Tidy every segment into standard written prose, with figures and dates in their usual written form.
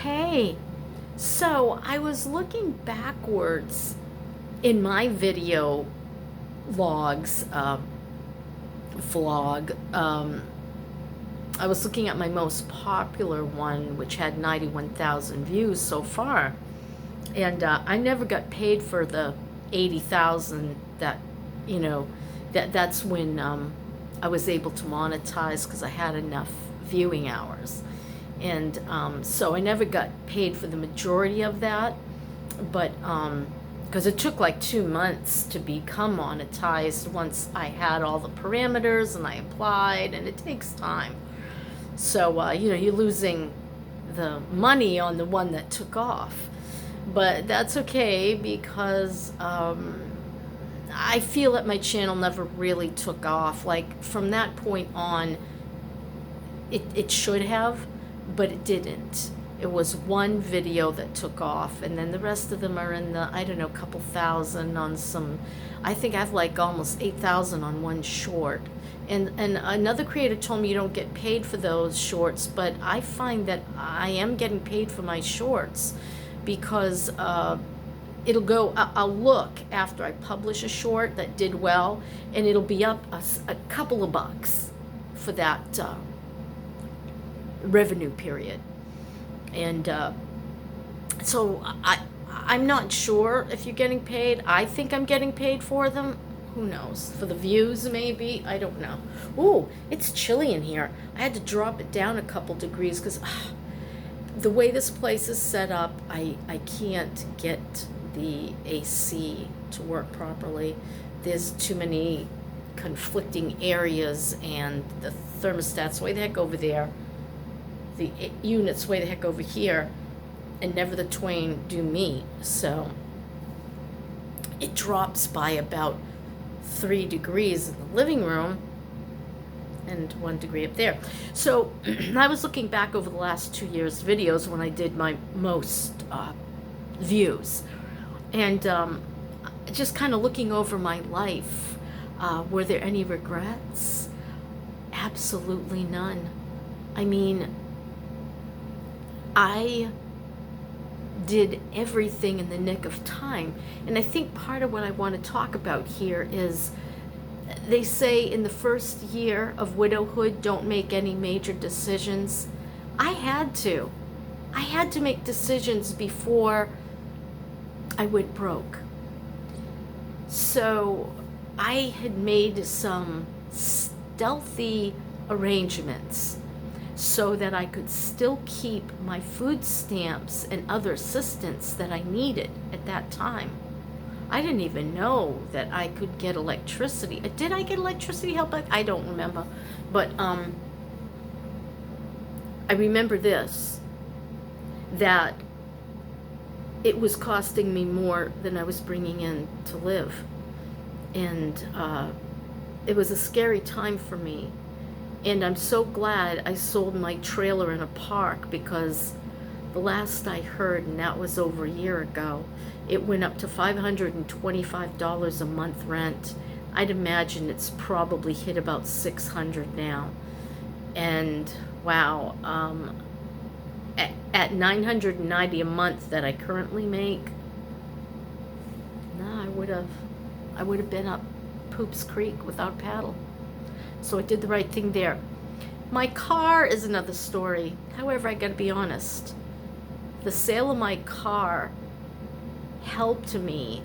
Hey, so I was looking backwards in my video logs, vlog. I was looking at my most popular one, which had 91,000 views so far. And I never got paid for the 80,000 that, you know, that's when I was able to monetize because I had enough viewing hours. And so I never got paid for the majority of that, but because it took like 2 months to become monetized once I had all the parameters and I applied, and it takes time. So, you're losing the money on the one that took off. But that's okay because I feel that my channel never really took off. Like from that point on, it should have, but it didn't. It was one video that took off, and then the rest of them are in the, I don't know, couple thousand on some. I think I have like almost 8,000 on one short. And another creator told me you don't get paid for those shorts, but I find that I am getting paid for my shorts because it'll go, I'll look after I publish a short that did well, and it'll be up a couple of bucks for that revenue period. And so I'm not sure if you're getting paid. I think I'm getting paid for them. Who knows? For the views, maybe. I don't know. Ooh, it's chilly in here. I had to drop it down a couple degrees because the way this place is set up, I can't get the AC to work properly. There's too many conflicting areas, and the thermostat's way the heck over there. The unit's way the heck over here, and never the twain do meet. So it drops by about 3 degrees in the living room and 1 degree up there. So I was looking back over the last 2 years' videos when I did my most views, and just kind of looking over my life. Were there any regrets? Absolutely none. I mean, I did everything in the nick of time. And I think part of what I want to talk about here is they say in the first year of widowhood, don't make any major decisions. I had to. I had to make decisions before I went broke. So I had made some stealthy arrangements so that I could still keep my food stamps and other assistance that I needed at that time. I didn't even know that I could get electricity. Did I get electricity help? I don't remember. But I remember this, that it was costing me more than I was bringing in to live. And it was a scary time for me. And I'm so glad I sold my trailer in a park, because the last I heard, and that was over a year ago, it went up to $525 a month rent. I'd imagine it's probably hit about $600 now. And wow, at $990 a month that I currently make, I would have been up Poops Creek without paddle. So I did the right thing there. My car is another story. However, I gotta be honest. The sale of my car helped me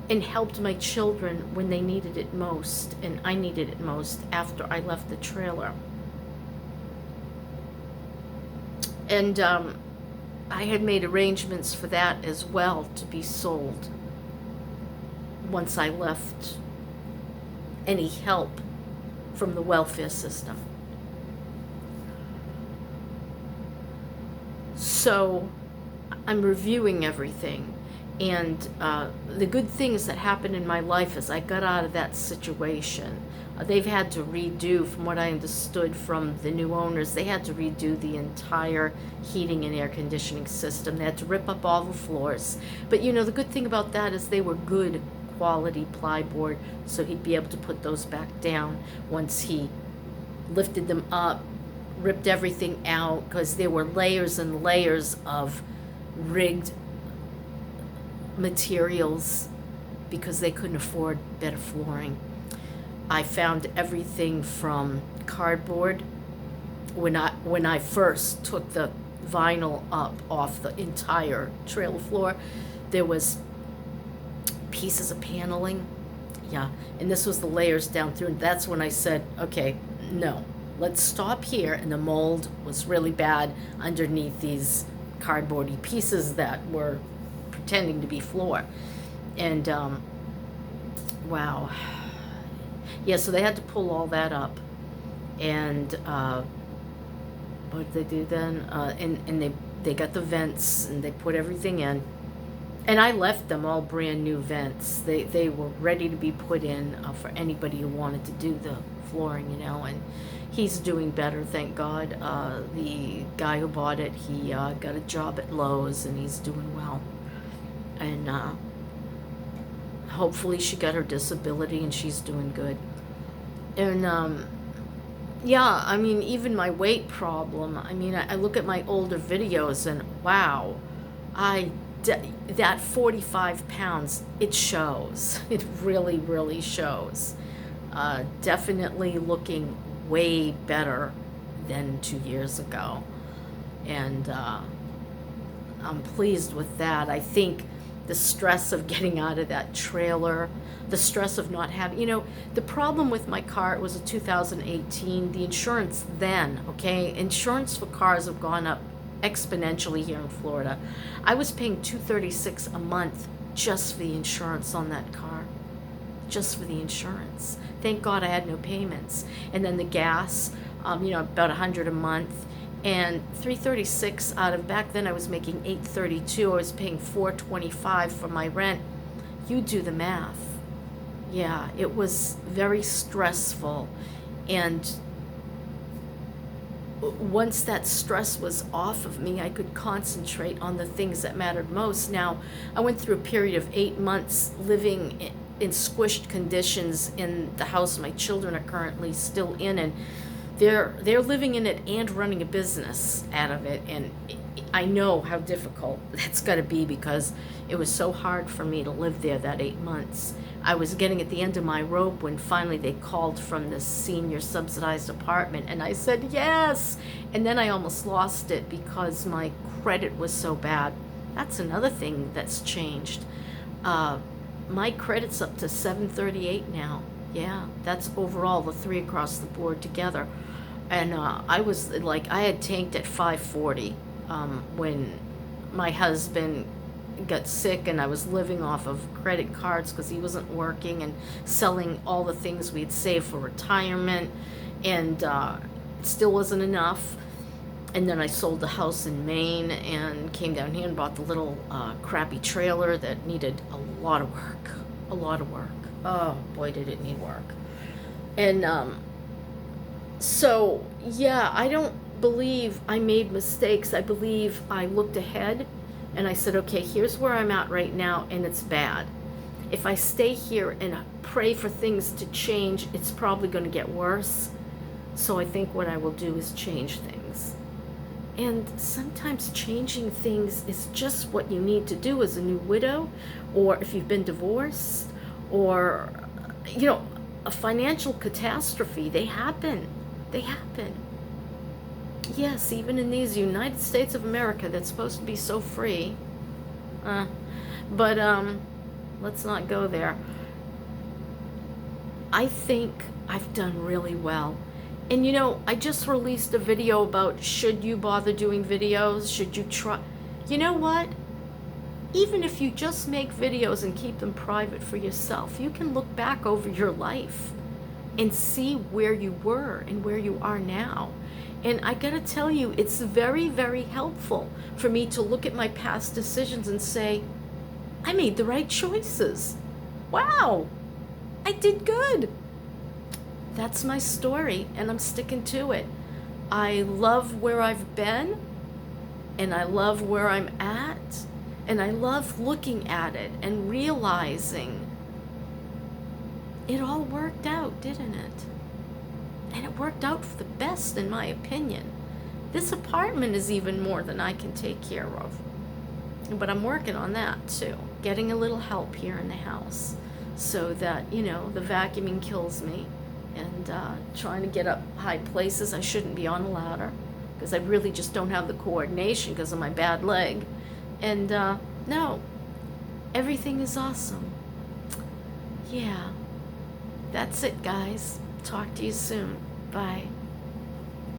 and helped my children when they needed it most, and I needed it most after I left the trailer. And I had made arrangements for that as well to be sold once I left any help from the welfare system. So I'm reviewing everything, and the good things that happened in my life as I got out of that situation. They've had to redo, from what I understood from the new owners, they had to redo the entire heating and air conditioning system. They had to rip up all the floors. But the good thing about that is they were good quality plyboard, so he'd be able to put those back down once he lifted them up, ripped everything out because there were layers and layers of rigged materials because they couldn't afford better flooring. I found everything from cardboard. When I first took the vinyl up off the entire trailer floor, there was pieces of paneling. Yeah, and this was the layers down through, and that's when I said, okay, no, let's stop here. And the mold was really bad underneath these cardboardy pieces that were pretending to be floor. And wow. Yeah, so they had to pull all that up. And what did they do then? And they got the vents and they put everything in. And I left them all brand new vents. They were ready to be put in for anybody who wanted to do the flooring, you know. And he's doing better, thank God. The guy who bought it, he got a job at Lowe's and he's doing well. And hopefully she got her disability and she's doing good. And yeah, I mean, even my weight problem, I mean, I look at my older videos and wow, that 45 pounds, it shows. It really, really shows. Definitely looking way better than 2 years ago. And I'm pleased with that. I think the stress of getting out of that trailer, the stress of not having, you know, the problem with my car, it was a 2018, the insurance then, okay, insurance for cars have gone up exponentially here in Florida. I was paying $236 a month just for the insurance on that car, just for the insurance. Thank God I had no payments. And then the gas, you know, about $100 a month. And $336 out of, back then I was making $832. I was paying $425 for my rent. You do the math. Yeah, it was very stressful. And once that stress was off of me, I could concentrate on the things that mattered most. Now, I went through a period of 8 months living in squished conditions in the house my children are currently still in, and they're living in it and running a business out of it. And I know how difficult that's got to be because it was so hard for me to live there that 8 months. I was getting at the end of my rope when finally they called from this senior subsidized apartment, and I said yes. And then I almost lost it because my credit was so bad. That's another thing that's changed. My credit's up to 738 now. Yeah, that's overall the three across the board together. And I was like, I had tanked at 540 when my husband got sick, and I was living off of credit cards because he wasn't working, and selling all the things we'd saved for retirement, and it still wasn't enough. And then I sold the house in Maine and came down here and bought the little crappy trailer that needed a lot of work. A lot of work. Oh boy, did it need work. And so yeah, I don't believe I made mistakes. I believe I looked ahead and I said, okay, here's where I'm at right now, and it's bad. If I stay here and pray for things to change, it's probably going to get worse. So I think what I will do is change things. And sometimes changing things is just what you need to do as a new widow, or if you've been divorced, or, you know, a financial catastrophe. They happen. They happen. Yes, even in these United States of America that's supposed to be so free. But let's not go there. I think I've done really well. And you know, I just released a video about should you bother doing videos? Should you try? You know what? Even if you just make videos and keep them private for yourself, you can look back over your life and see where you were and where you are now. And I gotta tell you, it's very, very helpful for me to look at my past decisions and say, I made the right choices. Wow, I did good. That's my story, and I'm sticking to it. I love where I've been, and I love where I'm at, and I love looking at it and realizing it all worked out, didn't it? And it worked out for the best, in my opinion. This apartment is even more than I can take care of. But I'm working on that too. Getting a little help here in the house so that, the vacuuming kills me. And trying to get up high places. I shouldn't be on a ladder because I really just don't have the coordination because of my bad leg. And no, everything is awesome. Yeah, that's it, guys. Talk to you soon. Bye.